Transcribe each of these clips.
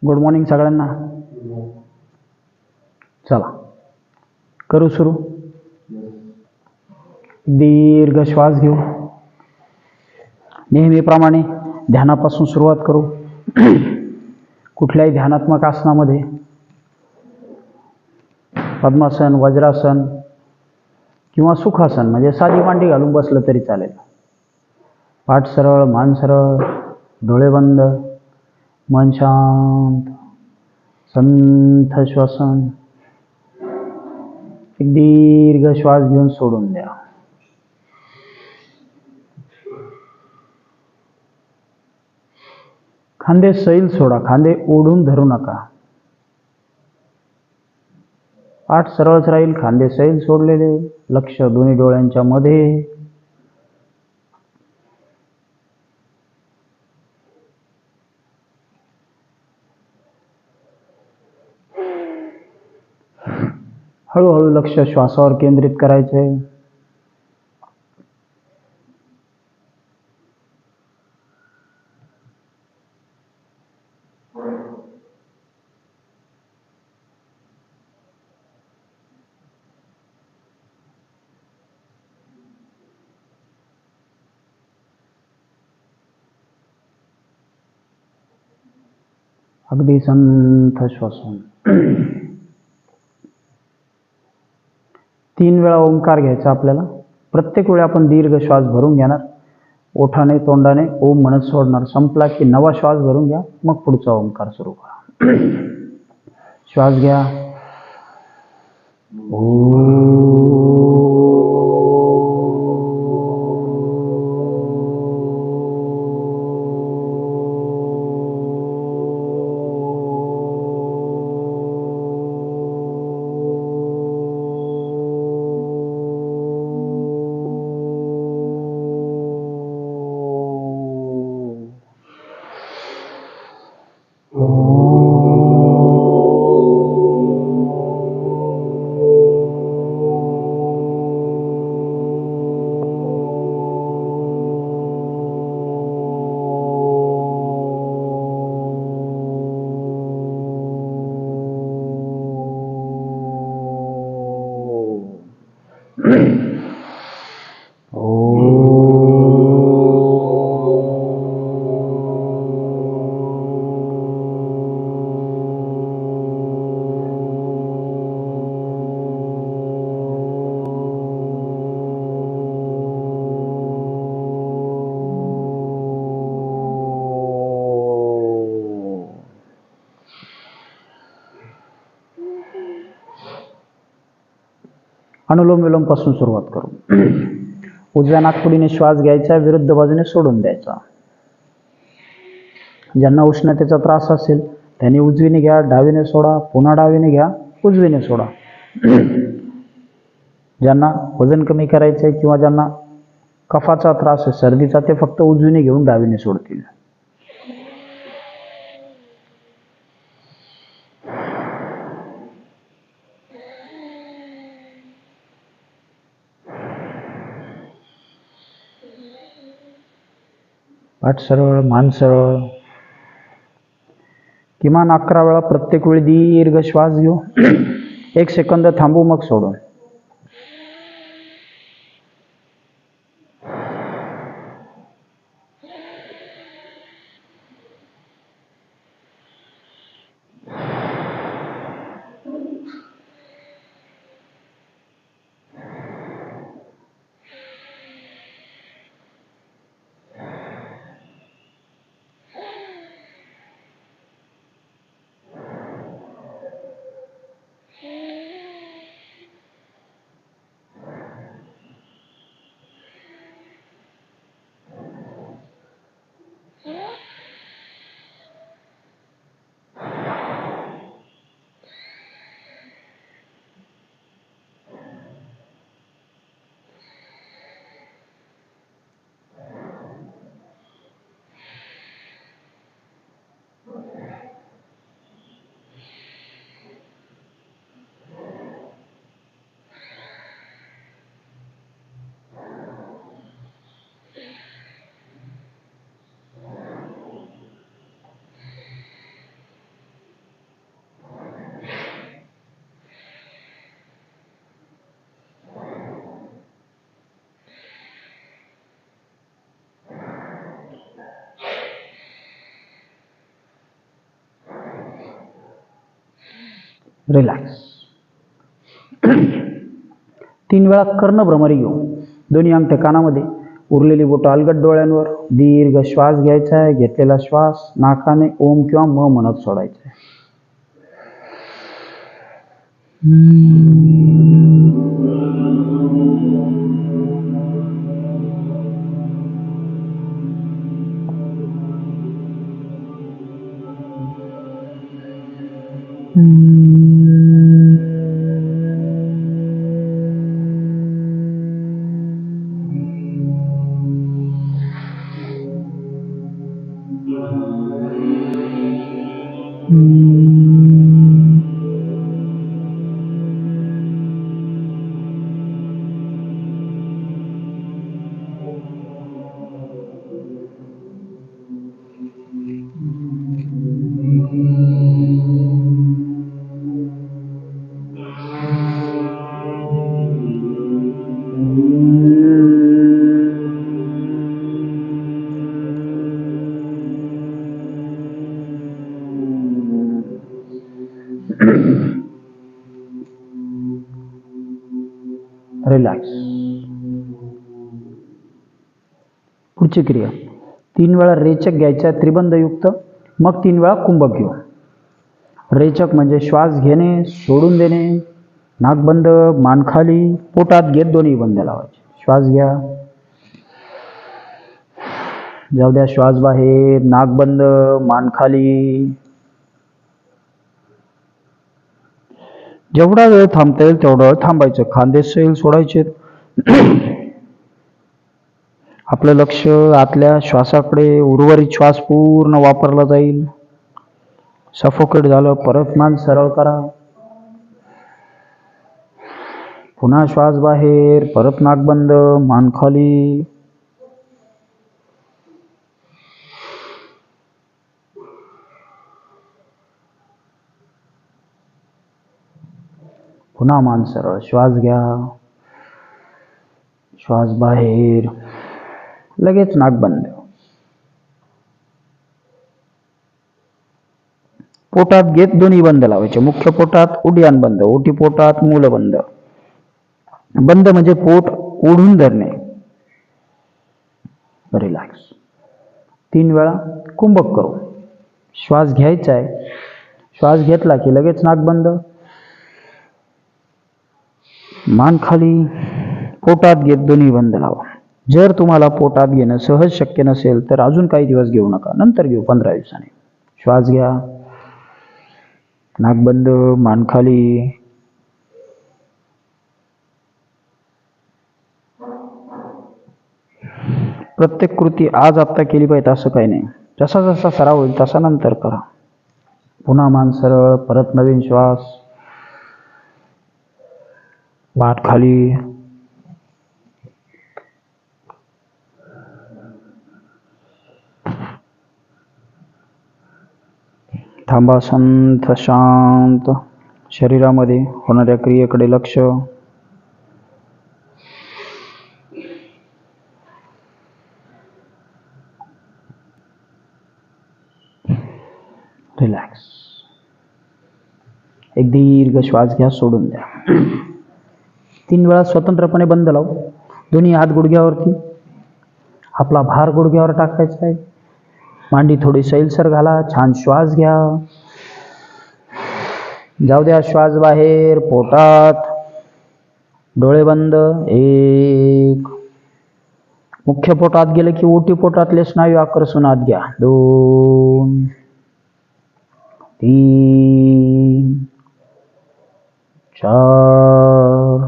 Good morning सगळ्यांना. चला करू सुरू. दीर्घ श्वास घेऊ. नेहमीप्रमाणे ध्यानापासून सुरुवात करू. कुठल्याही ध्यानात्मक आसनामध्ये पद्मासन, वज्रासन किंवा सुखासन म्हणजे साधी मांडी घालून बसलं तरी चालेल. पाठ सरळ, मान सरळ, डोळे बंद, मन शांत, संथ श्वसन. एक दीर्घ श्वास घेऊन सोडून द्या. खांदे सैल सोडा, खांदे ओढून धरू नका. पाठ सरळच राहील, खांदे सैल सोडलेले, लक्ष दोन्ही डोळ्यांच्या मध्ये. हळूहळू लक्ष श्वासावर केंद्रित करायचे. अगदी संथ श्वसन. 3 वेळा ओंकार घ्यायचा आपल्याला. प्रत्येक वेळी आपण दीर्घ श्वास भरून घेणार, ओठाने तोंडाने ओम म्हणत सोडणार. संपला की नवा श्वास भरून घ्या, मग पुढचा ओंकार सुरू करा. श्वास घ्या. अनुलोम विलोम पासून सुरुवात करू. उजव्या नाकपुडीने श्वास घ्यायचा, विरुद्ध बाजूने सोडून द्यायचा. ज्यांना उष्णतेचा त्रास असेल त्यांनी उजवीने घ्या, डावीने सोडा, पुन्हा डावीने घ्या, उजवीने सोडा. ज्यांना वजन कमी करायचे किंवा ज्यांना कफाचा त्रास आहे, सर्दीचा, ते फक्त उजवीने घेऊन डावीने सोडतील. पाठ सरळ, मान सरळ. किमान 11 वेळा प्रत्येक वेळी दीर्घ श्वास घेऊ. 1 सेकंद थांबू, मग सोडू. रिलॅक्स. 3 वेळा कर्णभ्रमरी घेऊ. दोन्ही अंगठे कानामध्ये, उरलेली बोटं अलगद डोळ्यांवर. दीर्घ श्वास घ्यायचा आहे. घेतलेला श्वास नाकाने ओम किंवा म म्हणत सोडायचा आहे. रिलॅक्स. पुढची क्रिया. 3 वेळा रेचक घ्यायचा त्रिबंधयुक्त, मग 3 वेळा कुंभक घेऊ. रेचक म्हणजे श्वास घेणे, सोडून देणे, नाक बंद, मान खाली, पोटात घेत दोन्ही बंद लावायचे. श्वास घ्या, जाऊ द्या, श्वास बाहेर, नाक बंद, मान खाली. जेवढा वेळ थांबता येईल तेवढा वेळ थांबायचं. खांदे सैल सोडायचे. आपलं लक्ष आतल्या श्वासाकडे. उर्वरित श्वास पूर्ण वापरला जाईल. सफोकेट झालं, परत मान सरळ करा. पुन्हा श्वास बाहेर, परत नाक बंद, मान खाली. पुन्हा मान सरळ. श्वास घ्या, श्वास बाहेर, लगेच नाक बंद. पोटात घेत दोन्ही बंद लावायचे. मुख्य पोटात उड्डाण बंद, ओटी पोटात मूल बंद. बंद म्हणजे पोट ओढून धरणे. रिलॅक्स. 3 वेळा कुंभक करू. श्वास घ्यायचा आहे. श्वास घेतला की लगेच नाक बंद, मान खाली, पोटात घेत दोन्ही बंद लावा. जर तुम्हाला पोटात घेणं सहज शक्य नसेल तर अजून काही दिवस घेऊ नका, नंतर घेऊ 15 दिवसांनी. श्वास घ्या, नाक बंद, मान खाली. प्रत्येक कृती आज आत्ता केली पाहिजे असं काही नाही. जसा जसा सराव होईल तसा नंतर करा. पुन्हा मान सरळ, परत नवीन श्वास, मान खाली. थांबा. संथ शांत. शरीरामध्ये होणाऱ्या क्रियेकडे लक्ष. रिलॅक्स. एक दीर्घ श्वास घ्या, सोडून द्या. 3 वेळा स्वतंत्रपणे बंद लावू. दोन्ही हात गुडघ्यावरती. आपला भार गुडघ्यावर टाकायचा आहे. मांडी थोडी सैलसर घाला. छान श्वास घ्या. जाऊ द्या श्वास बाहेर, पोटात. डोळे बंद. 1. मुख्य पोटात गेले की ओटी पोटातले स्नायू आकर्षणात घ्या. 2, 3, 4,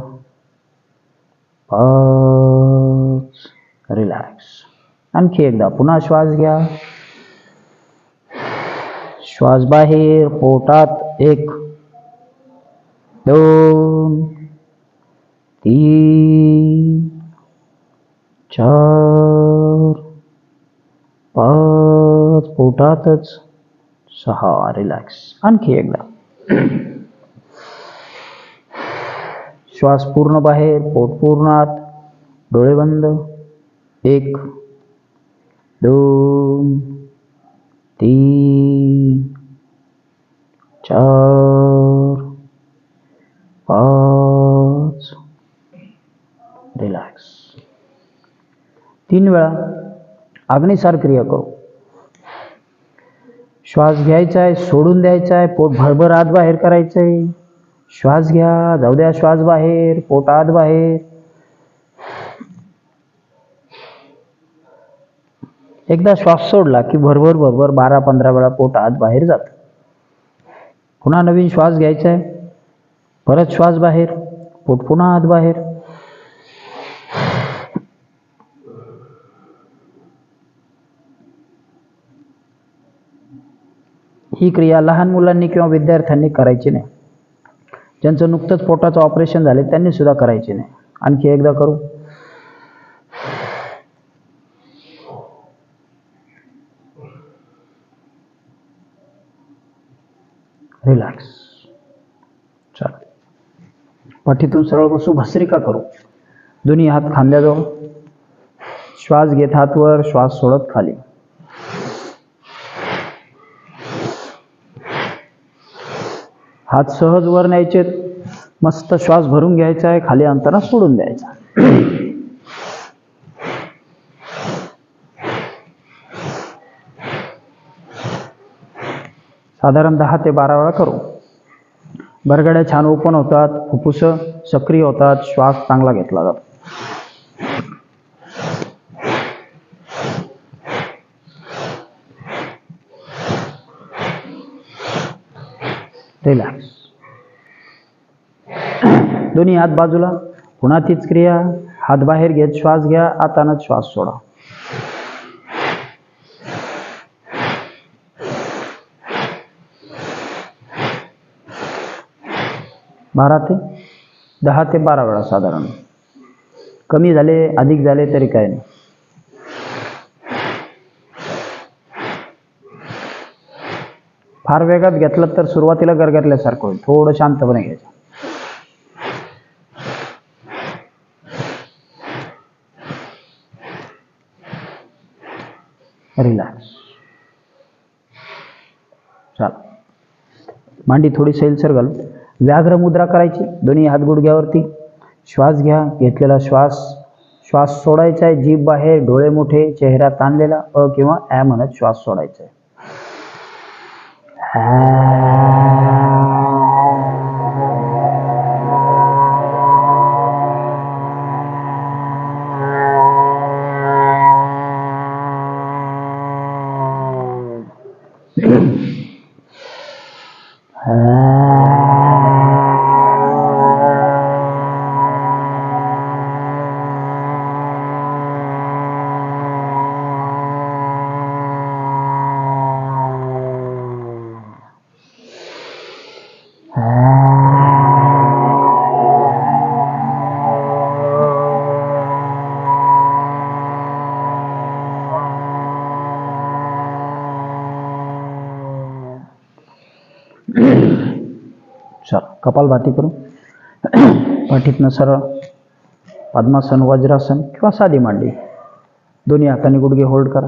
5. रिलॅक्स. आणखी एकदा. पुन्हा श्वास घ्या. श्वास बाहेर, पोटात. 1, 2, 3, 4, 5. पोटातच. 6. रिलॅक्स. आणखी एकदा. श्वास पूर्ण बाहेर, पोट पूर्ण आत. डोळे बंद. 1, 2, 3, 4, पाच. रिलॅक्स. 3 वेळा अग्निसार क्रिया करू. श्वास घ्यायचा आहे, सोडून द्यायचा आहे, पोट भरभर आत बाहेर करायचं आहे. श्वास घ्या, जाऊ द्या श्वास बाहेर, पोट आत बाहेर. एकदा श्वास सोडला की भरभर भरभर 12-15 वेळा पोट आत बाहेर जात. पुन्हा नवीन श्वास घ्यायचा आहे, परत श्वास बाहेर, पोट पुन्हा आत बाहेर. ही क्रिया लहान मुलांनी किंवा विद्यार्थ्यांनी करायची नाही. ज्यांचं नुकतंच पोटाचं ऑपरेशन झाले त्यांनी सुद्धा करायची नाही. आणखी एकदा करू. रिलॅक्स. चला, पाठीतून सरळ बसू, भस्त्रिका करू. दोन्ही हात खांद्याजवळ. श्वास घेत हात वर, श्वास सोडत खाली. हात सहज वर न्यायचे, मस्त श्वास भरून घ्यायचा आहे, खाली आणताना सोडून द्यायचा. साधारण 10 ते 12 वेळा करू. बरगड्या छान ओपन होतात, फुफ्फुस सक्रिय होतात, श्वास चांगला घेतला जातो. रिलॅक्स. दोन्ही हात बाजूला. पुन्हा तीच क्रिया. हात बाहेर घेत श्वास घ्या, आत आणत श्वास सोडा. दहा ते 12 वेळा साधारण. कमी झाले, अधिक झाले तरी काय नाही. फार वेगात घेतलं तर सुरुवातीला गरगरल्यासारखं होईल. थोडं शांतपणे घ्यायचं. रिलॅक्स. चला, मांडी थोडी सैलसर घालू. व्याघ्र मुद्रा करायची. दोन्ही हात गुडघ्यावरती. श्वास घ्या, घेतलेला श्वास श्वास सोडायचा आहे, जीभ बाहेर, डोळे मोठे, चेहरा ताणलेला. अ किंवा ॲ म्हणत श्वास सोडायचा आहे. चला, कपालभाती करू. पाठीतनं सरळ पद्मासन, वज्रासन किंवा साधी मांडी. दोन्ही हाताने गुडघे होल्ड करा.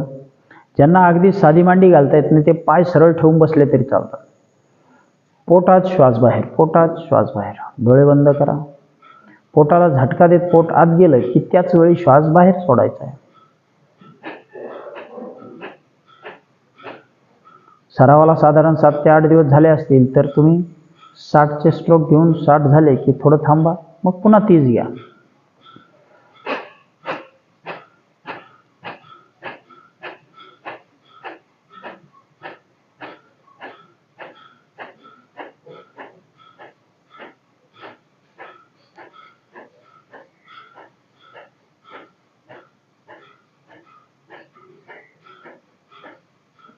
ज्यांना अगदी साधी मांडी घालता येत नाही ते पाय सरळ ठेवून बसले तरी चालतात. पोटात श्वास बाहेर, पोटात श्वास बाहेर. डोळे बंद करा. पोटाला झटका देत पोट आत गेलं की त्याच वेळी श्वास बाहेर सोडायचा आहे. सरावाला साधारण 7 ते 8 दिवस झाले असतील तर तुम्ही 60चे स्ट्रोक घेऊन 60 झाले की थोडं थांबा, मग पुन्हा 30 घ्या.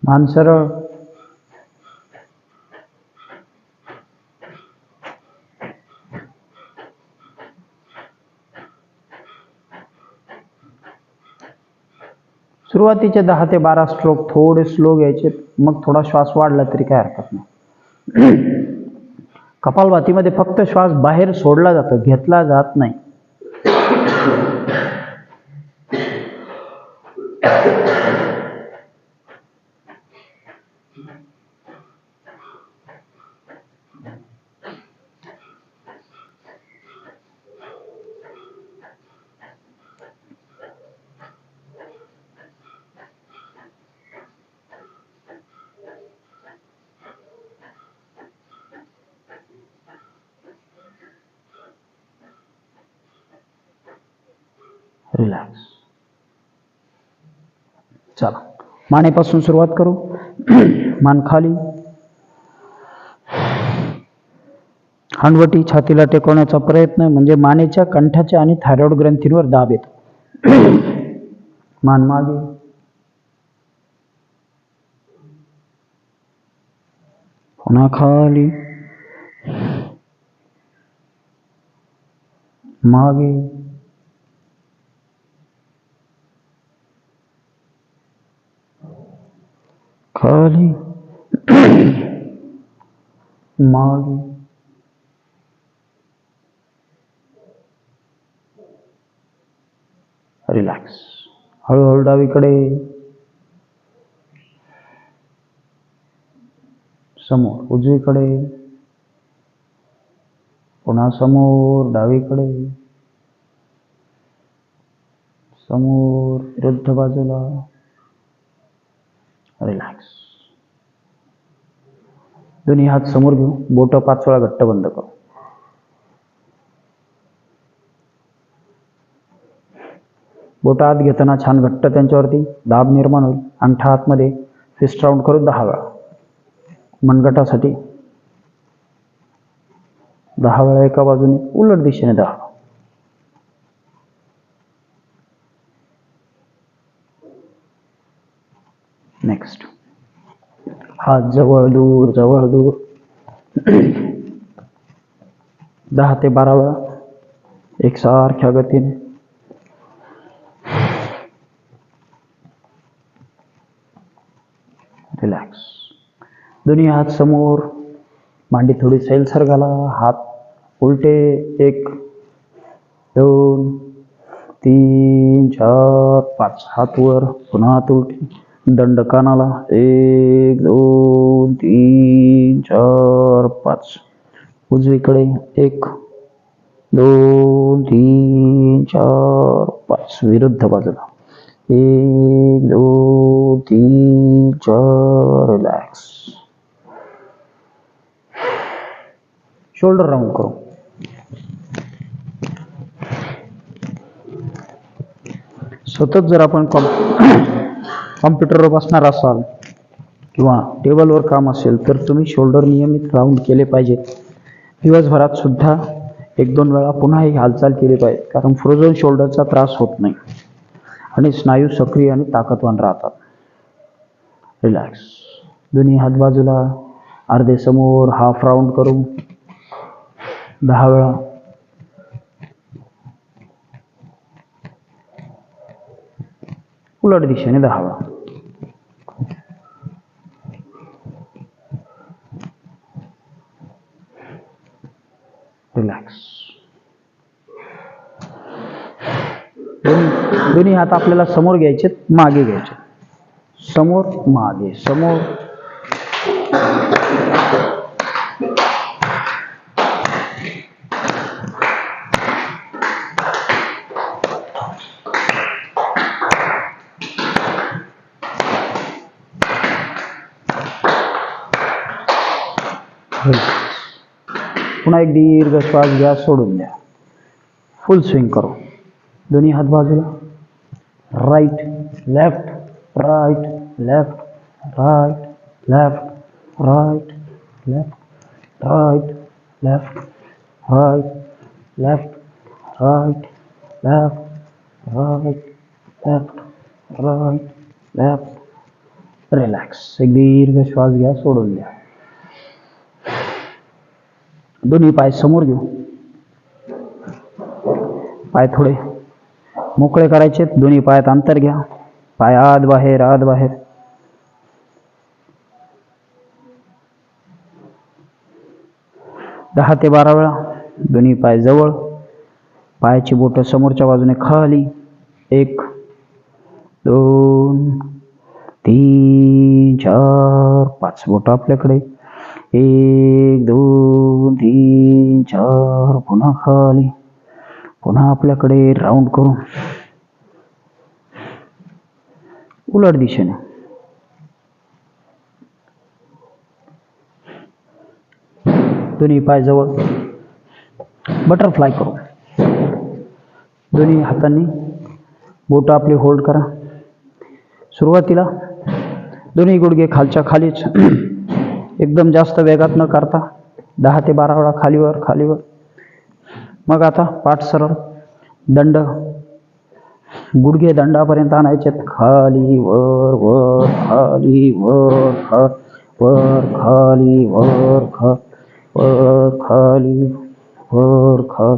मान सरळ. सुरुवातीचे 10 ते 12 स्ट्रोक थोडे स्लो घ्यायचे, मग थोडा श्वास वाढला तरी काय हरकत नाही. कपालभातीमध्ये फक्त श्वास बाहेर सोडला जातो, घेतला जात नाही. रिलॅक्स. चला मानेपासून सुरुवात करू. मान खाली, हनवटी छातीला टेकवण्याचा प्रयत्न, म्हणजे मानेच्या कंठाच्या आणि थायरॉइड ग्रंथींवर दाब येतो. मान मागे, पुन्हा खाली, मागे, खाली, मागे, रिलॅक्स. हळूहळू डावीकडे, समोर उजवीकडे, पुन्हा समोर डावीकडे, समोर विरुद्ध बाजूला. रिलॅक्स. दोन्ही हात समोर घेऊ, बोट 5 वेळा घट्ट बंद करू. बोट आत घेताना छान घट्ट त्यांच्यावरती दाब निर्माण होईल. अंगठा आतमध्ये फिस्ट राऊंड करू 10 वेळा. मनगटासाठी 10 वेळा एका बाजूने, उलट दिशेने 10. नेक्स्ट. हात जवळ दूर, जवळ दूर. 10 ते 12 वेळा एकसारख्या गतीने. रिलॅक्स. दोन्ही हात समोर, मांडी थोडी सैलसर घाला. हात उलटे. 1 2 3 4 5. हात वर, पुन्हा हात उलटे. दंड कानाला. 1 2 3 4 5. उजवीकडे 1 2 3 4 5. विरुद्ध बाजूला 1 2 3 4. रिलॅक्स. शोल्डर राऊंड करू. सतत जर आपण कॉम्प्युटरवर बसणार असाल किंवा टेबलवर काम असेल तर तुम्ही शोल्डर नियमित राऊंड केले पाहिजेत. दिवसभरात सुद्धा 1-2 वेळा पुन्हा ही हालचाल केली पाहिजे, कारण फ्रोझन शोल्डरचा त्रास होत नाही आणि स्नायू सक्रिय आणि ताकदवान राहतात. रिलॅक्स. दोन्ही हात बाजूला, अर्धे समोर, हाफ राऊंड करू 10 वेळा. उलट दिशेने 10 वेळा. रिलॅक्स. दोन्ही हात आपल्याला समोर घ्यायचे, मागे घ्यायचे. समोर, मागे, समोर. पुन्हा एक दीर्घ श्वास घ्या, सोडून द्या. फुल स्विंग करू. दोन्ही हात बाजूला, right left, right left, right left, right left, right left, right left, right left, right left, right left. Relax. एक दीर्घ श्वास घ्या, सोडून द्या. दोन्ही पाय समोर घेऊ. पाय थोडे मोकळे करायचे. दोन्ही पायात अंतर घ्या. पाय आत बाहेर, आत बाहेर. दहा ते 12 वेळा. दोन्ही पाय जवळ, पायाची बोटं समोरच्या बाजूने खाली. 1 2 3 4 5. बोटं आपल्याकडे. 1 2 3 4. पुन्हा खाली, पुन्हा आपल्याकडे. राऊंड करू उलट दिशेने. दोन्ही पाय जवळ, बटरफ्लाय करू. दोन्ही हातांनी बोटं आपली होल्ड करा. सुरुवातीला दोन्ही गुडघे खालच्या खालीच एकदम जास्त वेगात न करता 10 ते 12 वेळा खालीवर खालीवर. मग आता पाठ सरळ, दंड गुडघे दंडापर्यंत आणायचे. खाली वर वर खाली वर वर खाली वर खाली वर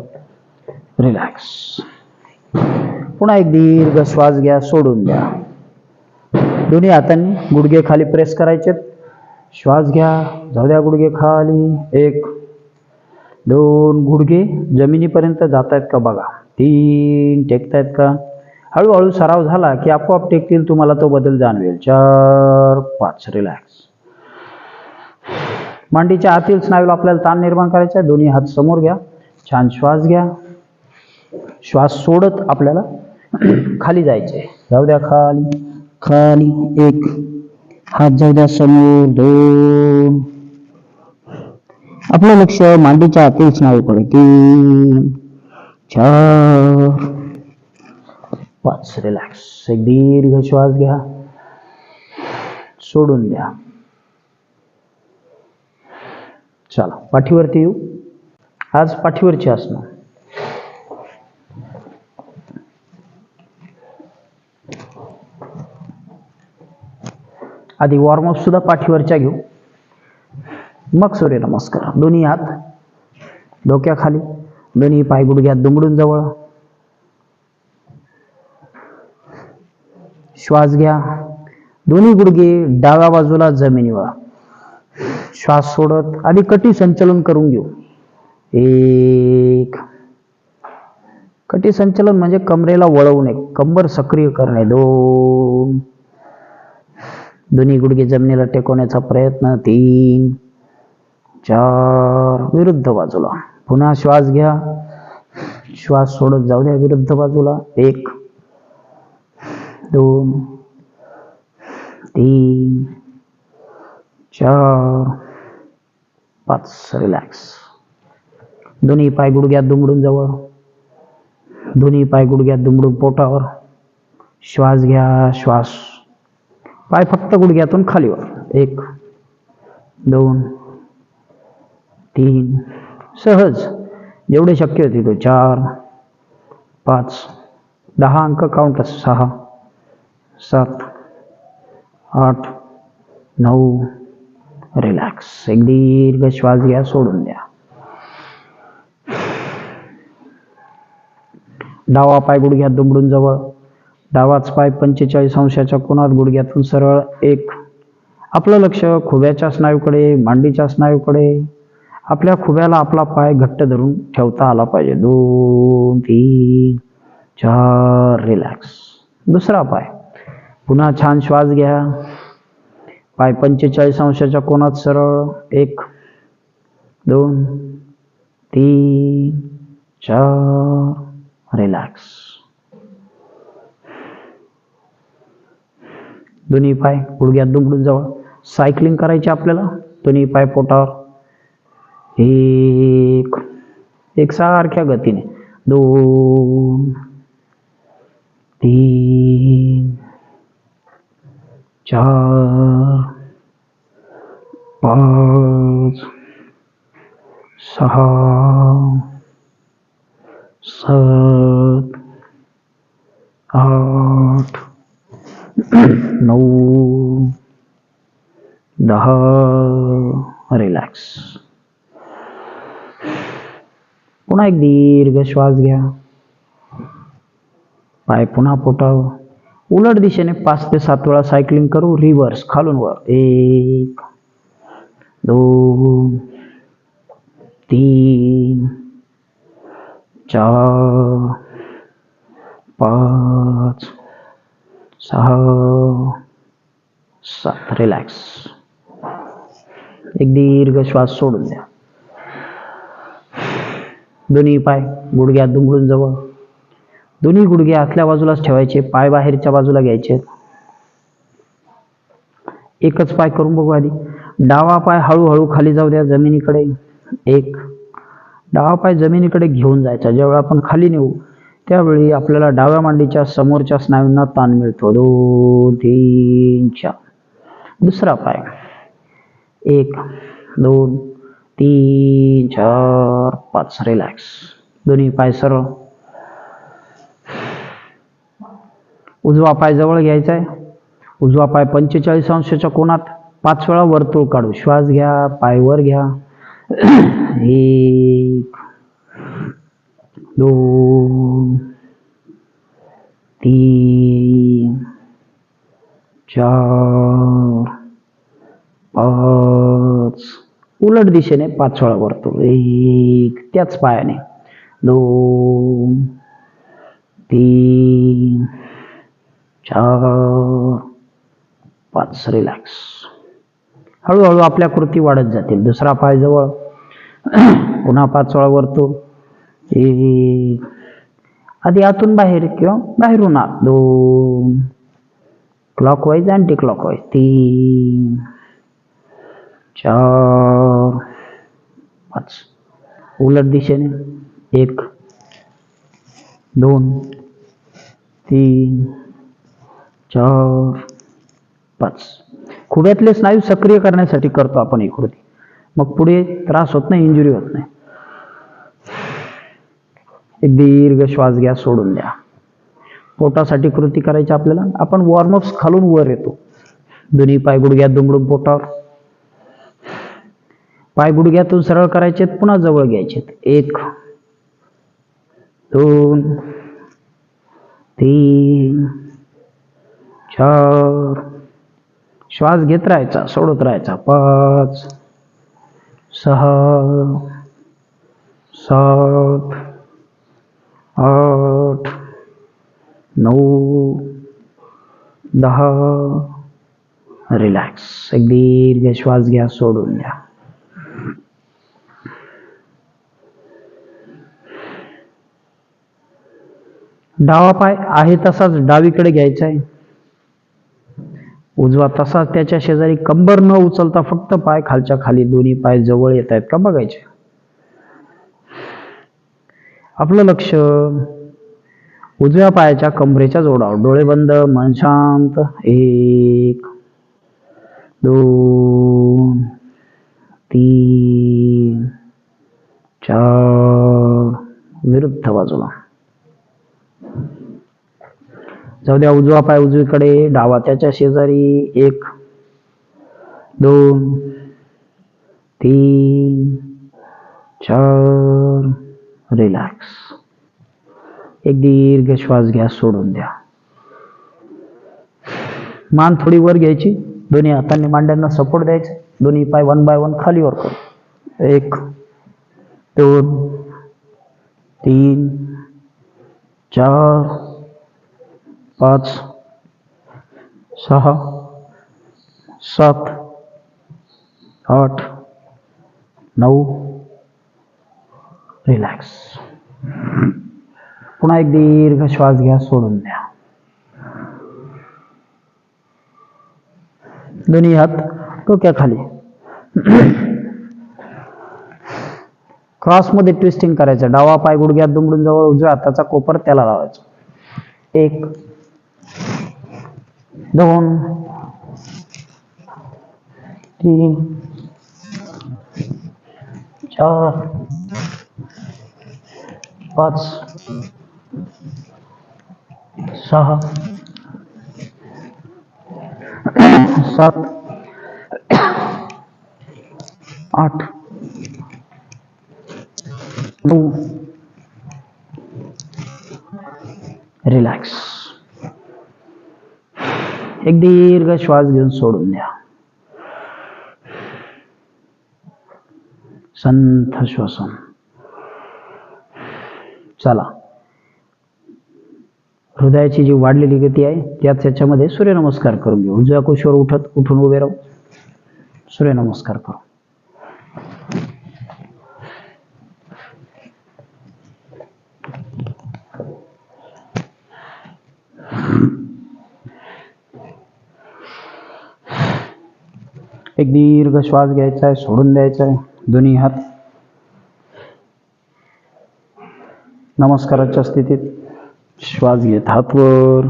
रिलॅक्स. पुन्हा एक दीर्घ श्वास घ्या, सोडून द्या. दोन्ही हातांनी गुडघे खाली प्रेस करायचे. श्वास घ्या, जाऊ द्या गुडघे खाली. 1 2 गुडघे जमिनीपर्यंत जात आहेत का बघा. 3 टेकतायत का. हळूहळू सराव झाला की आपोआप टेकतील, तुम्हाला तो बदल जाणवेल. 4 5 रिलॅक्स. मांडीच्या आतील स्नायूला आपल्याला ताण निर्माण करायचा आहे. दोन्ही हात समोर घ्या, छान श्वास घ्या. श्वास सोडत आपल्याला खाली जायचे. जाऊ द्या खाली खाली. 1 हात जाऊ द्या समोर. 2 आपलं लक्ष मांडीच्या आतील स्नायूकडे. 3 4 5 रिलॅक्स. एक दीर्घ श्वास घ्या, सोडून द्या. चला पाठीवरती येऊ. आज पाठीवरची आसनं. आधी वॉर्मअप सुद्धा पाठीवरच्या घेऊ, मग सूर्यनमस्कार. दोन्ही हात डोक्याखाली, दोन्ही पाय गुडघ्यात दुमडून जवळ. श्वास घ्या, दोन्ही गुडघे डाव्या बाजूला जमिनीवर. श्वास सोडत आधी कटी संचलन करून घेऊ. 1 कटी संचलन म्हणजे कमरेला वळवणे, कंबर सक्रिय करणे. 2 दोन्ही गुडघे जमिनीला टेकवण्याचा प्रयत्न. 3 4 विरुद्ध बाजूला. पुन्हा श्वास घ्या, श्वास सोडत जाऊ द्या विरुद्ध बाजूला. 1 2 3 4 5 रिलॅक्स. दोन्ही पाय गुडघ्यात दुमडून जवळ, दोन्ही पाय गुडघ्यात दुमडून पोटावर. श्वास घ्या, श्वास पाय फक्त गुडघ्यातून खालीवर. 1 2 3 सहज जेवढे शक्य होते तो. 4 5 10 अंक काउंट. 6 7 8 9 रिलॅक्स. एक दीर्घ श्वास घ्या, सोडून द्या. डावा पाय गुडघ्यात दुमडून जवळ, डावाच पाय 45 अंशाच्या कोनात गुडघ्यातून सरळ. 1 आपलं लक्ष खुब्याच्या स्नायूकडे, मांडीच्या स्नायूकडे. आपल्या खुब्याला आपला पाय घट्ट धरून ठेवता आला पाहिजे. 2 3 4 रिलॅक्स. दुसरा पाय पुन्हा छान श्वास घ्या, पाय 45 अंशाच्या कोनात सरळ. 1 2 3 4 रिलॅक्स. दोन्ही पाय गुडघ्यात दुमडून जवळ. सायकलिंग करायची आपल्याला. दोन्ही पाय पोटावर. 1 सारख्या गतीने. 2 3 4 5 6 7 8 9 10 रिलॅक्स. पुन्हा एक दीर्घ श्वास घ्या, पाय पुन्हा पोटावर. उलट दिशेने 5 ते 7 वेळा सायकलिंग करू. रिव्हर्स खालून वर. 1 2 3 4 5 6 7 रिलॅक्स. एक दीर्घ श्वास सोडून द्या. दोन्ही पाय गुडघ्यात दुमडून जवळ. दोन्ही गुडघे आतल्या बाजूलाच ठेवायचे, पाय बाहेरच्या बाजूला घ्यायचे. एकच पाय करून बघू आधी. डावा पाय हळूहळू खाली जाऊ द्या जमिनीकडे. 1 डावा पाय जमिनीकडे घेऊन जायचा. ज्यावेळी आपण खाली नेऊ त्यावेळी आपल्याला डाव्या मांडीच्या समोरच्या स्नायूंना ताण मिळतो. 2 3 4. दुसरा पाय 1 2 3 4 5. रिलॅक्स. दोन्ही पाय सरळ. उजवा पाय जवळ घ्यायचा आहे. उजवा पाय 45 अंशाच्या कोनात 5 वेळा वर्तुळ काढू. श्वास घ्या, पाय वर घ्या. 1 2 3 4 5. उलट दिशेने 5 वेळा वर्तुळ. 1 त्याच पायाने. 2 3 4 5. रिलॅक्स. हळूहळू आपल्या कृती वाढत जातील. दुसरा पाय जवळ. पुन्हा 5 वेळा वर्तुळ. 1 आधी आतून बाहेर किंवा बाहेरून आत. 2 क्लॉकवाईज अँटी क्लॉकवाईज. 3 4 5. उलट दिशेने. 1 2 3 4 5. खुब्यातले स्नायू सक्रिय करण्यासाठी करतो आपण ही कृती. मग पुढे त्रास होत नाही, इंजुरी होत नाही. एक दीर्घ श्वास घ्या, सोडून द्या. पोटासाठी कृती करायची आपल्याला. आपण वॉर्मअप्स खालून वर येतो. दोन्ही पाय गुडघ्यात दुमडून पोटावर. पाय गुडघ्यातून सरळ करायचे, पुन्हा जवळ घ्यायचे. 1 2 3 4. श्वास घेत राहायचा, सोडत राहायचा. 5 6 7 8 9 10. रिलॅक्स. एक दीर्घ श्वास घ्या, सोडून द्या. डावा पाय आहे तसाच डावीकडे घ्यायचा आहे. उजवा तसाच त्याच्या शेजारी. कंबर न उचलता फक्त पाय खालच्या खाली. दोन्ही पाय जवळ येत आहेत का बघायचे. आपलं लक्ष उजव्या पायाच्या कमरेच्या जोडावर. डोळे बंद, मन शांत. 1 2 3 4. विरुद्ध बाजूला. जाऊ द्या. उजवा पाय उजवीकडे, डावा त्याच्या शेजारी. 1 2 3 4. रिलॅक्स. एक दीर्घ श्वास घ्या, सोडून द्या. मान थोडी वर घ्यायची. दोन्ही हातांनी मांड्यांना सपोर्ट द्यायचा. दोन्ही पाय 1 बाय 1 खाली वर करू. 1 2 3 4 5 6 7 8 9. रिलॅक्स. पुन्हा एक दीर्घ श्वास घ्या, सोडून द्या. दोन्ही हात डोक्याखाली. क्रॉस मध्ये ट्विस्टिंग करायचं. डावा पाय गुडघ्यात दुमडून जवळ, उजव्या हाताचा कोपर त्याला लावायचा. 1 2 3 4 5 6 7 8 9. रिलॅक्स. एक दीर्घ श्वास घेऊन सोडून द्या. संथ श्वसन. चला. हृदयाची जी वाढलेली गती आहे त्याच याच्यामध्ये सूर्यनमस्कार करून घेऊ. उजव्या कुशीवर उठून उभे राहू. सूर्यनमस्कार करू. एक दीर्घ श्वास घ्यायचा आहे, सोडून द्यायचा आहे. दोन्ही हात नमस्काराच्या स्थितीत. श्वास घेत हात वर,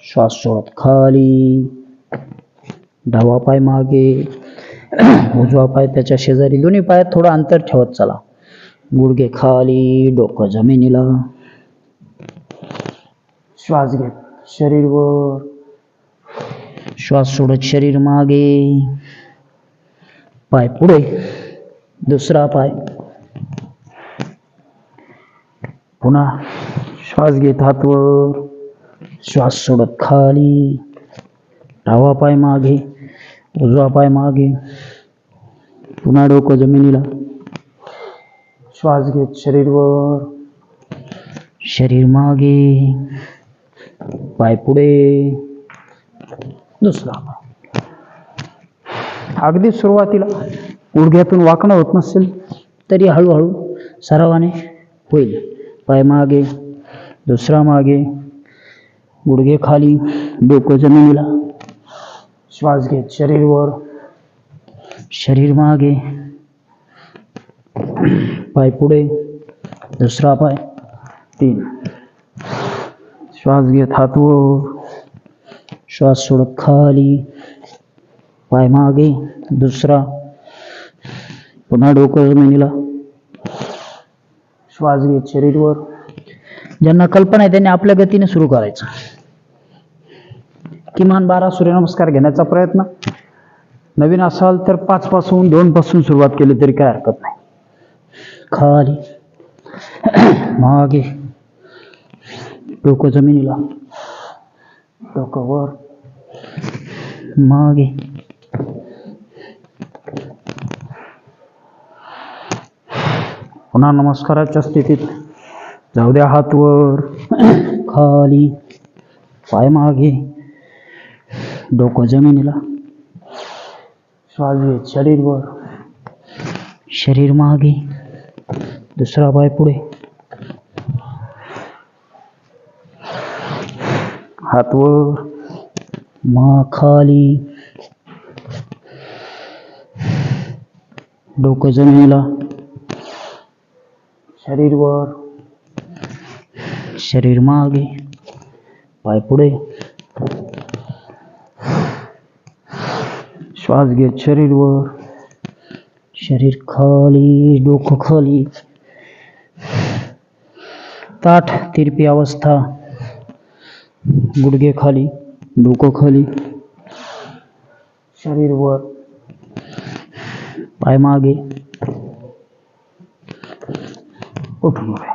श्वास सोडत खाली, डावा पाय मागे, उजवा पाय त्याच्या शेजारी, दोन्ही पायात थोडं अंतर ठेवत चला. गुडघे खाली, डोकं जमिनीला. श्वास घेत शरीर वर, श्वास सोडत शरीर मागे, पाय पुढे, दुसरा पाय. पुन्हा श्वास घेत हात वर, श्वास सोडत खाली, डावा पाय मागे, उजवा पाय मागे, पुन्हा डोकं जमिनीला. श्वास घेत शरीर वर, शरीर मागे, पाय पुढे, दुसरा पाय. अगदी सुरुवातीला गुडघ्यातून वाकणं होत नसेल तरी हळूहळू सरावाने होईल. पाय मागे, दुसरा मागे, गुडघे खाली, डोकं जमिनीला. श्वास घेत शरीर वर, शरीर मागे, पाय पुढे, दुसरा पाय. 3. श्वास घेत हात वर, श्वास सोडत खाली, पाय मागे, दुसरा, पुन्हा डोकं जमिनीला. श्वास घेत शरीर वर. ज्यांना कल्पना आहे त्यांनी आपल्या गतीने सुरू करायचं. किमान 12 सूर्यनमस्कार घेण्याचा प्रयत्न. नवीन असाल तर 5 पासून 2 पासून सुरुवात केली तरी काय हरकत नाही. खाली, मागे, डोकं जमिनीला, डोकं वर, मागे, पुन्हा नमस्काराच्या स्थितीत जाऊ द्या. हात वर, खाली, पाय मागे, डोकं जमिनीला. श्वास घेत शरीर वर, शरीर मागे, दुसरा पाय पुढे, हात वर, खाली, डोकं जमिनीला, शरीर वर, शरीर मागे, पाय पुढे. श्वास घेत शरीर वर, शरीर खाली, डोकं खाली, ताठ तिरपी अवस्था, गुडघे खाली, डोकं खाली, शरीर वर, पाय मागे, उठून उभे.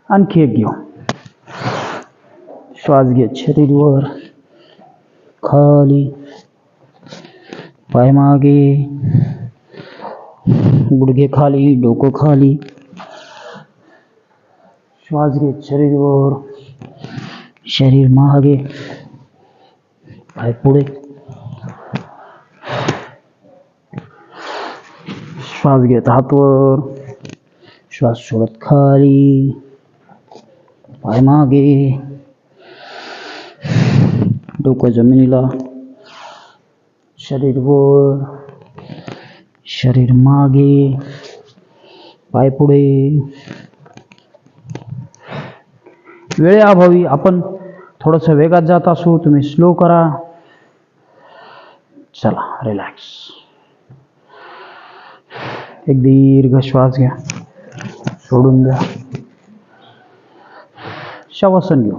आणखी एक घेऊ. श्वास घेत शरीर वर, खाली, पाय मागे, गुडघे खाली, डोकं खाली. श्वास घेत शरीर वर, शरीर मागे, पाय पुढे. श्वास घेत हात वर, श्वास सोडत खाली, पाय मागे, डोकं जमिनीला, शरीर वर, शरीर मागे, पाय पुढे. वेळेअभावी आपण थोडस वेगात जात असू, तुम्ही स्लो करा. चला, रिलॅक्स. एक दीर्घ श्वास घ्या, सोडून द्या. शवासन घेऊ.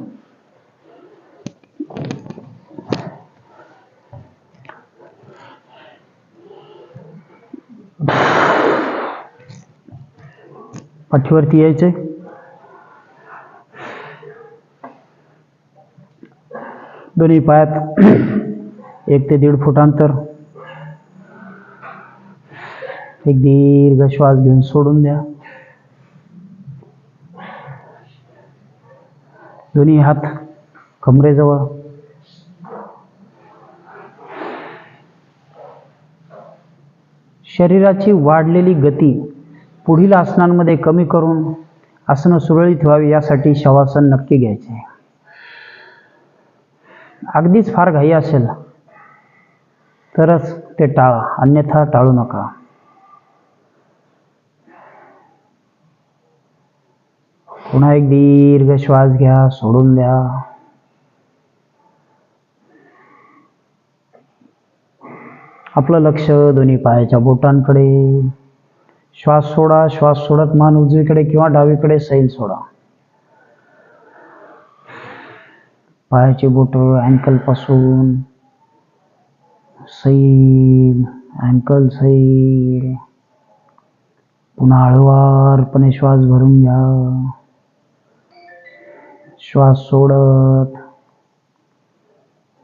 पाठीवरती यायचंय. दोन्ही पायात 1 ते 1.5 फूट अंतर. एक दीर्घ श्वास घेऊन सोडून द्या. दोन्ही हात कमरेजवळ. शरीराची वाढलेली गती पुढील आसनांमध्ये कमी करून आसनं सुरळीत व्हावी यासाठी शवासन नक्की घ्यायचे. अगदीच फार घाई असेल तरच ते टाळा, अन्यथा टाळू नका. पुन्हा एक दीर्घ श्वास घ्या, सोडून द्या. आपलं लक्ष दोन्ही पायाच्या बोटांकडे. श्वास सोडा. श्वास सोडत मान उजवीकडे किंवा डावीकडे सैल सोडा. पायाची बोट अँकल पासून सैल, अँकल सैल. पुन्हा हळुवारपणे श्वास भरून घ्या. श्वास सोडत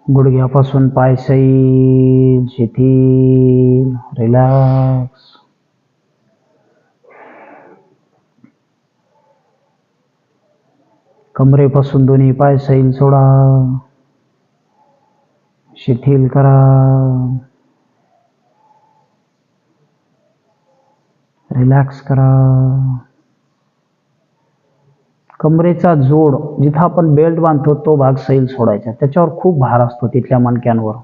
गुडघ्यापासून पाय सैल, शिथिल, रिलॅक्स. कमरेपासून दोन्ही पाय सैल सोडा, शिथिल करा. रिलॅक्स करा. कमरेचा जोड जिथं आपण बेल्ट बांधतो तो भाग सैल सोडायचा. त्याच्यावर खूप भार असतो तिथल्या मणक्यांवर.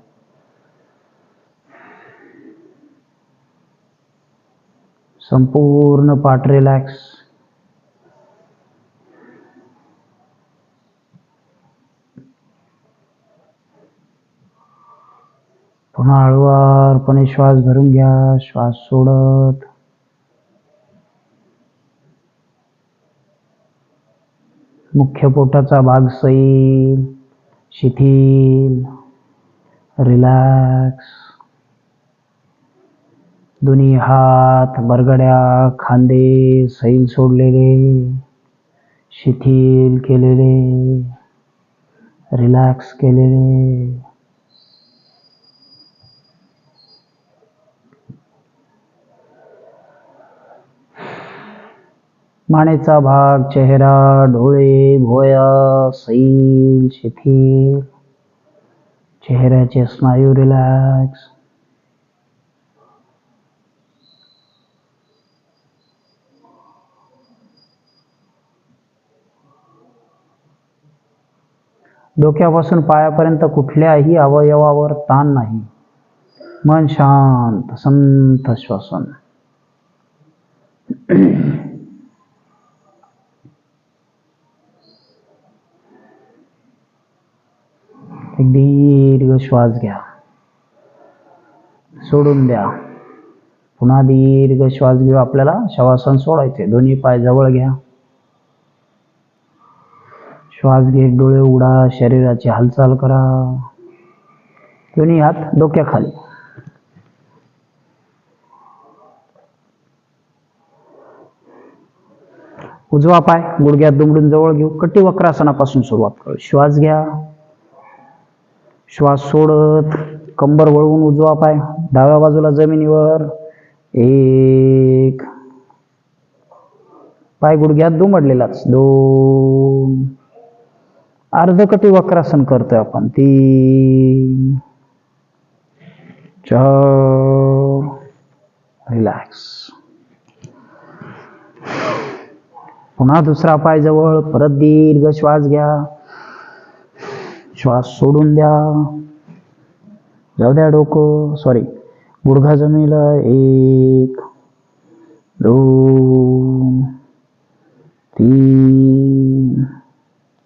संपूर्ण पाठ रिलॅक्स. पुन्हा हळुवारपणे श्वास भरून घ्या. श्वास सोडत मुख्य पोटाचा भाग सैल, शिथिल, रिलॅक्स. दोन्ही हात, बरगड्या, खांदे सैल सोडलेले, शिथिल केलेले, रिलॅक्स केलेले. मानेचा भाग, चेहरा, डोळे, भोया सैल, शिथिल. चेहऱ्याचे स्नायू रिलॅक्स. डोक्यापासून पायापर्यंत कुठल्याही अवयवावर ताण नाही. मन शांत, संथ श्वसन. एक दीर्घ श्वास घ्या, सोडून द्या. पुन्हा दीर्घ श्वास घेऊ. आपल्याला शवासन सोडायचे. दोन्ही पाय जवळ घ्या. श्वास घेत डोळे उघडा. शरीराची हालचाल करा. दोन्ही हात डोक्याखाली. उजवा पाय गुडघ्यात दुमडून जवळ घेऊ. कटी वक्रासनापासून सुरुवात करू. श्वास घ्या. श्वास सोडत कंबर वळवून उजवा पाय डाव्या बाजूला जमिनीवर. एक पाय गुडघ्यात दुमडलेलाच. दोन. अर्धकटी वक्रासन करतोय आपण. तीन, चार. रिलॅक्स. पुन्हा दुसरा पाय जवळ. परत दीर्घ श्वास घ्या. श्वास सोडून द्या. जाऊ द्या डोकं, सॉरी, गुडघा जमिनीला. एक, दोन, तीन,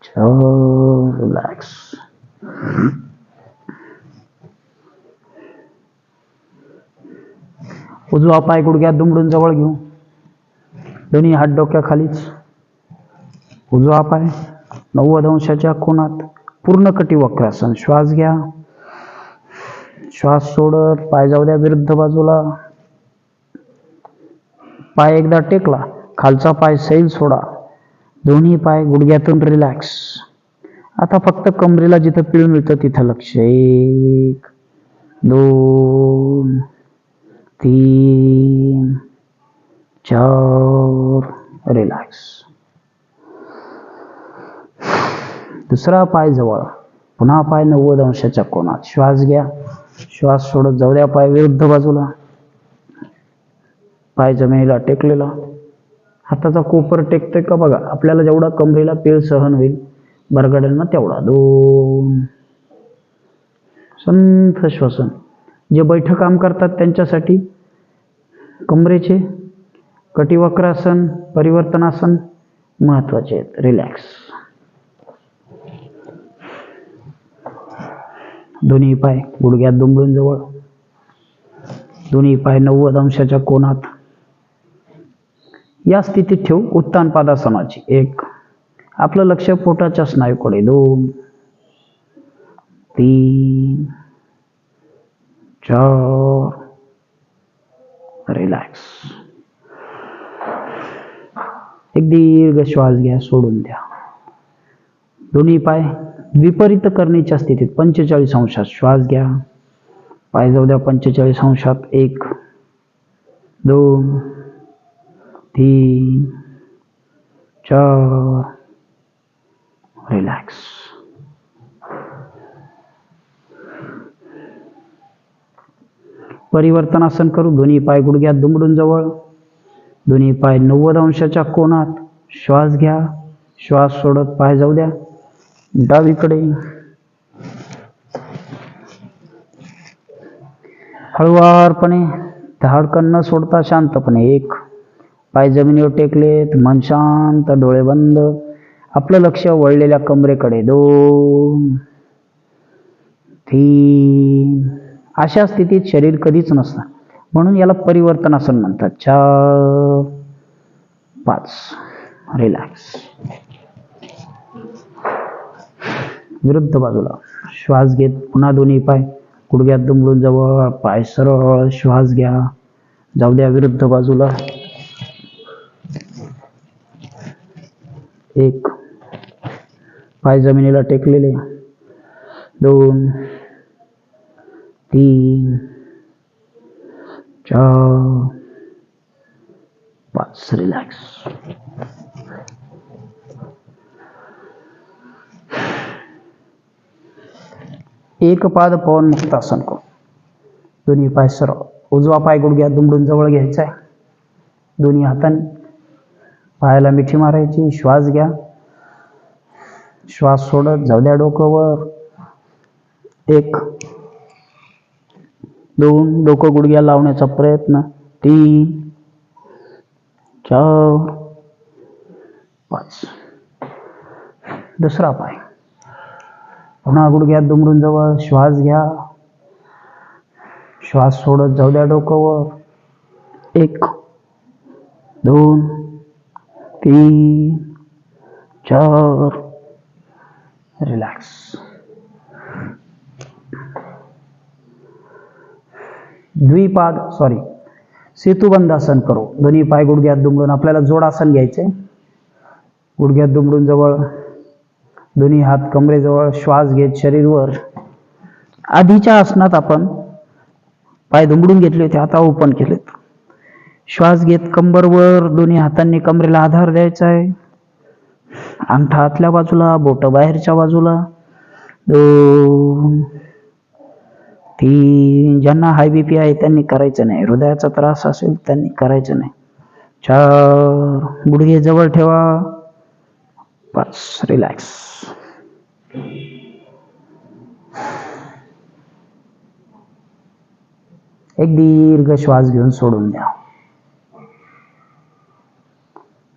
चार. रिलॅक्स. उजवा पाय गुडघ्यात दुमडून जवळ घेऊ. दोन्ही हात डोक्याखालीच. उजवा पाय 90 अंशाच्या कोनात. पूर्ण कटी वक्रासन. श्वास घ्या. श्वास सोडत पाय जाऊ द्या विरुद्ध बाजूला. पाय एकदा टेकला, खालचा पाय सैल सोडा. दोन्ही पाय गुडघ्यातून रिलॅक्स. आता फक्त कमरेला जिथं पीळ मिळतं तिथं लक्ष. एक, दोन, तीन, चार. रिलॅक्स. दुसरा पाय जवळ. पुन्हा पाय 90 अंशाच्या कोनात. श्वास घ्या. श्वास सोडत जाऊ द्या पाय विरुद्ध बाजूला. पाय जमिनीला टेकलेला. हाताचा कोपर टेकतोय का बघा. आपल्याला जेवढा कमरेला पीळ सहन होईल बरगड्यांना तेवढा. दोन. संथ श्वसन. जे बैठक काम करतात त्यांच्यासाठी कमरेचे कटिवक्रासन, परिवर्तनासन महत्वाचे आहेत. रिलॅक्स. दोन्ही पाय गुडघ्यात दुमडून जवळ, दोन्ही पाय 90 अंशाच्या कोनात. या स्थितीत ठेवू उत्तान पादासनाची. 1. आपलं लक्ष पोटाच्या स्नायूकडे. 2, 3, 4. रिलॅक्स. एक दीर्घ श्वास घ्या, सोडून द्या. दोन्ही पाय विपरीत करणीच्या स्थितीत 45 अंशात श्वास घ्या, पाय जाऊ द्या 45 अंशात. 1, 2, 3, 4. रिलॅक्स. परिवर्तनासन करू. दोन्ही पाय गुडघ्यात दुमडून जवळ, दोन्ही पाय 90 अंशाच्या कोनात. श्वास घ्या, श्वास सोडत पाय जाऊ द्या डावीकडे. हळुवारपणे, धाडकन न सोडता शांतपणे. 1. पाय जमिनीवर टेकलेत, मन शांत, डोळे बंद, आपलं लक्ष वळलेल्या कमरेकडे. 2, 3. अशा स्थितीत शरीर कधीच नसतं, म्हणून याला परिवर्तनासन म्हणतात. 4, 5. रिलॅक्स. विरुद्ध बाजूला श्वास घेत पुन्हा दोन्ही पाय गुडघ्यात दुमडून जवळ, पाय सरळ. श्वास घ्या, जाऊ द्या विरुद्ध बाजूला. 1. पाय जमिनीला टेकलेले. 2, 3, 4, 5. रिलॅक्स. एक पाद पवन मुक्तासन करू. दोन्ही पाय सरळ. उजवा पाय गुडघ्यात दुमडून जवळ घ्यायचा आहे, दोन्ही हातांनी पायाला मिठी मारायची. श्वास घ्या, श्वास सोडत जाऊ द्या डोकं. 1, 2. डोकं गुडघ्या लावण्याचा प्रयत्न. 3, 4, 5. दुसरा पाय पुन्हा गुडघ्यात दुमडून जवळ. श्वास घ्या, श्वास सोडत जाऊ द्या डोकं. 1, 2, 3, 4. रिलॅक्स. सेतुबंधासन करू. दोन्ही पाय गुडघ्यात दुमडून आपल्याला जोडासन घ्यायचे. गुडघ्यात दुमडून जवळ, दोन्ही हात कमरेजवळ. श्वास घेत शरीर वर. आधीच्या आसनात आपण पाय दुमडून घेतले होते, आता ओपन केलेत. श्वास घेत कंबर वर, दोन्ही हातांनी कमरेला आधार द्यायचा आहे. अंगठा आतल्या बाजूला, बोट बाहेरच्या बाजूला. 2, 3. ज्यांना हाय बीपी आहे त्यांनी करायचं नाही, हृदयाचा त्रास असेल त्यांनी करायचं नाही. 4. गुडघे जवळ ठेवा. 5. रिलॅक्स. एक दीर्घ श्वास घेऊन सोडून द्या.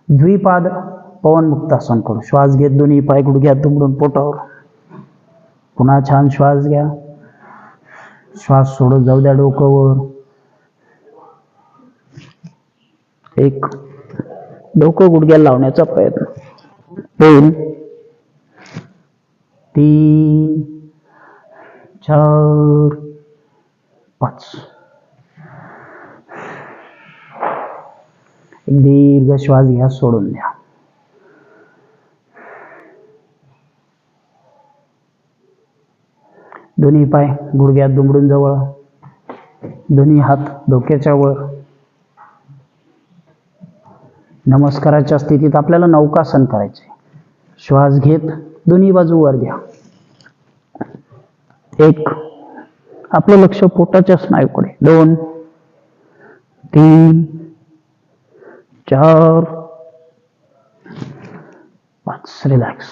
द्विपाद पवन मुक्तासन करू. श्वास घेत दोन्ही पाय गुडघ्यात दुमडून पोटावर. पुन्हा छान श्वास घ्या, श्वास सोडत जाऊ द्या डोकं. 1. डोकं गुडघ्याला लावण्याचा प्रयत्न. 2, 3, 4, 5. एक दीर्घ श्वास घ्या, सोडून द्या. दोन्ही पाय गुडघ्यात दुमडून जवळ, दोन्ही हात डोक्याच्या वर. नमस्काराच्या स्थितीत आपल्याला नौकासन करायचे. श्वास घेत दोन्ही बाजू वर घ्या. 1. आपलं लक्ष पोटाच्या स्नायूकडे. 2, 3, 4, 5. रिलॅक्स.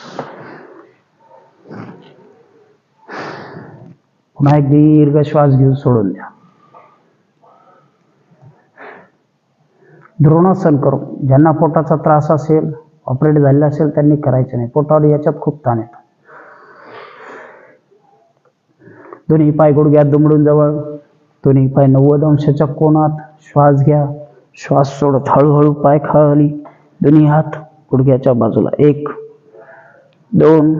पुन्हा एक दीर्घ श्वास घेऊन सोडून द्या. द्रोणासन करू. ज्यांना पोटाचा त्रास असेल ऑपरेट झालेलं असेल त्यांनी करायचं नाही. पोटावर याच्यात खूप ताण येतो. दोन्ही पाय गुडघ्यात दुमडून जवळ, दोन्ही पाय 90 अंशाच्या कोनात. श्वास घ्या, श्वास सोडत हळूहळू पाय खाली, दोन्ही हात गुडघ्याच्या बाजूला. 1 2,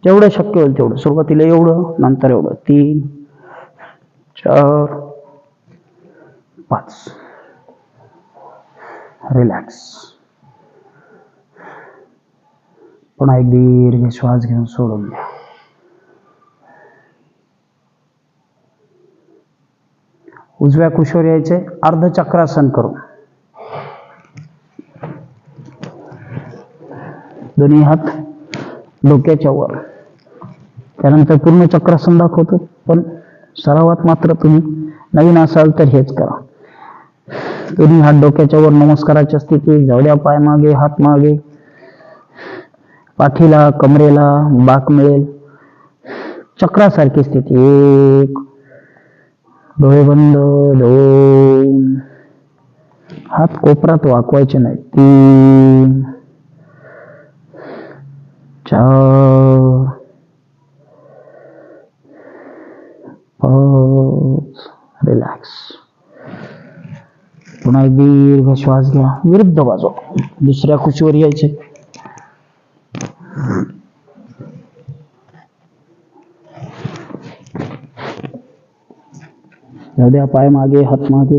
जेवढं शक्य होईल तेवढं. सुरुवातीला एवढं, नंतर एवढं. 3 4 5. रिलॅक्स. पुन्हा एक दीर्घ श्वास घेऊन सोडून द्या. उजव्या कुशीवर यायचे, अर्धचक्रासन करून. दोन्ही हात डोक्याच्या वर. त्यानंतर पूर्ण चक्रासन दाखवतो, पण सरावात मात्र तुम्ही नवीन असाल तर हेच करा. दोन्ही हात डोक्याच्या वर, नमस्काराच्या स्थिती. जाऊद्या पाय मागे, हात मागे, पाठीला कमरेला बाक मिळेल. चक्रासारखी स्थिती. 1, डोळे बंद. 2, हात कोपरात वाकवायचे नाही. 3 4 5. रिलॅक्स. पुन्हा एक दीर्घ श्वास घ्या. विरुद्ध बाजू, दुसऱ्या कुशीवर यायचे. जाऊद्या पाय मागे, हात मागे,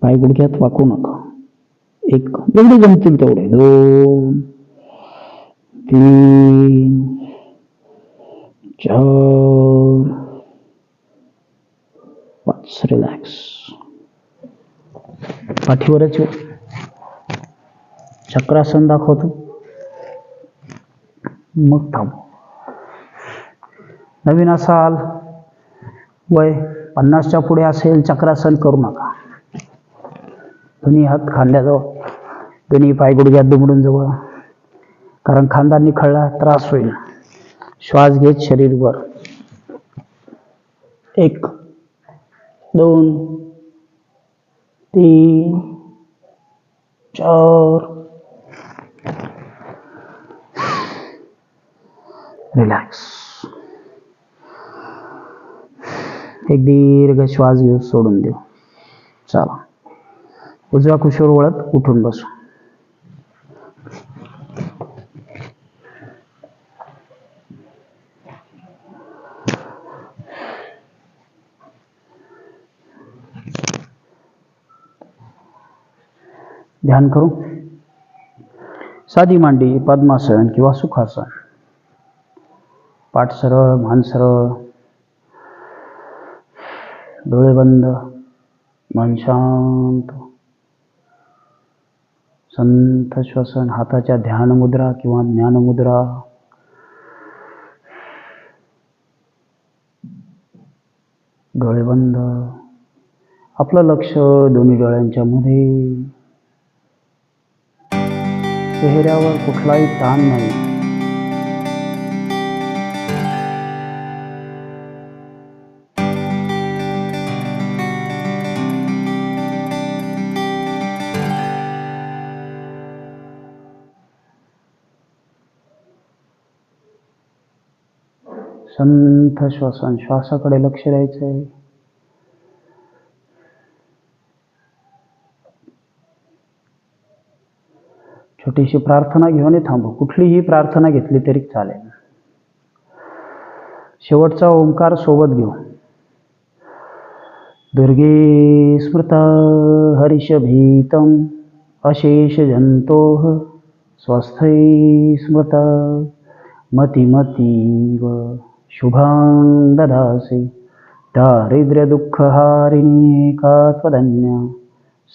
पाय गुडघ्यात वाकवू नका. 1, जेवढे जमतील तेवढे. 2 3 4 5. रिलॅक्स. पाठीवरच चक्रासन दाखवतो, मग थांबू. नवीन असाल, वय 50च्या पुढे असेल, चक्रासन करू नका. दोन्ही हात खांद्याजवळ, दोन्ही पाय गुडघ्यात दुमडून जवळ, कारण खांदा निखळला त्रास होईल. श्वास घेत शरीर वर. 1 2 3 4. रिलॅक्स. एक दीर्घ श्वास घेऊ, सोडून देऊ. चला, उजव्या कुशीवर वळत उठून बसू. ध्यान करू. साधी मांडी, पद्मासन किंवा सुखासन. पाठ सरळ, मान सरळ, डोळे बंद, मन शांत. संथ श्वसन. हाताच्या ध्यान मुद्रा किंवा ज्ञान मुद्रा. डोळे बंद. आपलं लक्ष दोन्ही डोळ्यांच्या मध्ये. चेहऱ्यावर कुठलाही ताण नाही. संथ श्वसन. श्वासाकडे लक्ष द्यायचंय. छोटीशी प्रार्थना घेऊन थांबू. कुठलीही प्रार्थना घेतली तरी चालेल. शेवटचा ओंकार सोबत घेऊ. दुर्गे स्मृता हरिषभीतम अशेष जंतोः स्वस्थै स्मृता मतिमतीव शुभां ददासि. दारिद्र्य दुःखहारिणी एकात्मधन्या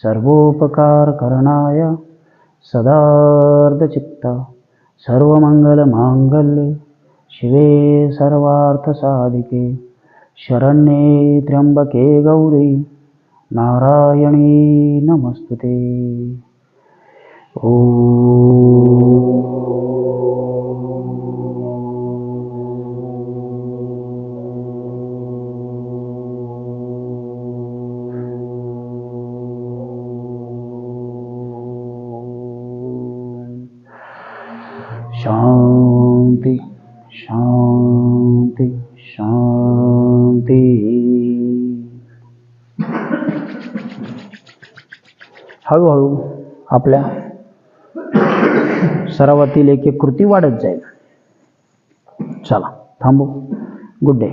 सर्वोपकारकरणाय सदार्धचित्ता सर्वमंगलमांगल्ये शिवे सर्वार्थसाधिके शरण्ये त्र्यंबके गौरी नारायणी नमस्तुते. ओम. शांती शांती शांती. हळूहळू आपल्या सरावातील एक एक कृती वाढत जाईल. चला थांबू. Good day.